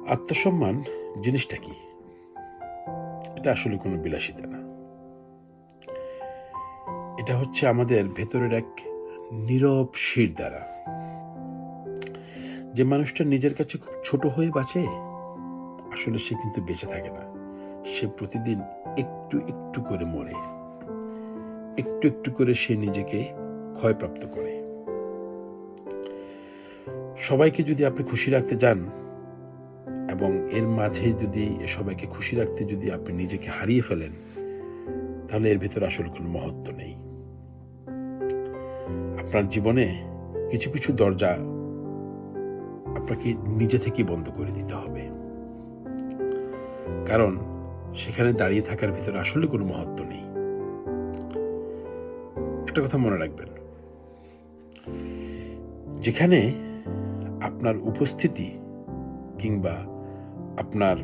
আত্মসম্মান জিনিসটা কি? এটা আসলে কোনো বিলাসিতা না। এটা হচ্ছে আমাদের ভেতরের এক নীরব শিরদাঁড়া। যে মানুষটা নিজের কাছে খুব ছোট হয়ে বাঁচে, আসলে সে কিন্তু বেঁচে থাকে না। সে প্রতিদিন একটু একটু করে মরে, একটু একটু করে সে নিজেকে ক্ষয়প্রাপ্ত করে। সবাইকে যদি আপনি খুশি রাখতে যান এবং এর মাঝে যদি সবাইকে খুশি রাখতে যদি আপনি নিজেকে হারিয়ে ফেলেন, তাহলে এর ভেতরে আসলে কোনো মহত্ব নেই। আপনার জীবনে কিছু কিছু দরজা আপনাকে নিজে থেকেই বন্ধ করে দিতে হবে, কারণ সেখানে দাঁড়িয়ে থাকার ভিতরে আসলে কোনো মহত্ব নেই। একটা কথা মনে রাখবেন, যেখানে আপনার উপস্থিতি কিংবা আপনার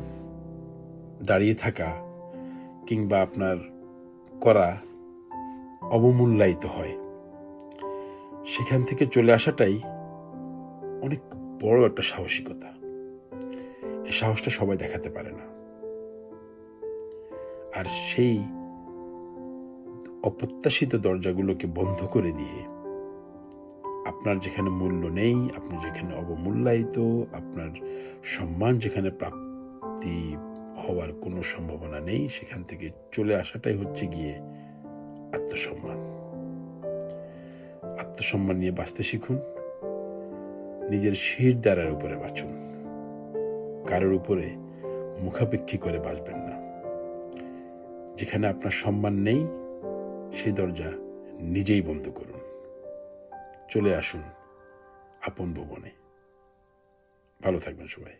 দাঁড়িয়ে থাকা কিংবা আপনার করা অবমূল্যায়িত হয়, সেখান থেকে চলে আসাটাই অনেক বড় একটা সাহসিকতা। এই সাহসটা সবাই দেখাতে পারে না। আর সেই অপ্রত্যাশিত দরজাগুলোকে বন্ধ করে দিয়ে আপনার যেখানে মূল্য নেই, আপনি যেখানে অবমূল্যায়িত, আপনার সম্মান যেখানে প্রাপ্তি হওয়ার কোনো সম্ভাবনা নেই, সেখান থেকে চলে আসাটাই হচ্ছে গিয়ে আত্মসম্মান। আত্মসম্মান নিয়ে বাঁচতে শিখুন। নিজের শিরদাঁড়ার উপরে বাঁচুন, কারোর উপরে মুখাপেক্ষী করে বাঁচবেন না। যেখানে আপনার সম্মান নেই, সেই দরজা নিজেই বন্ধ করুন। চলে আসুন আপন ভুবনে। ভালো থাকবেন সবাই।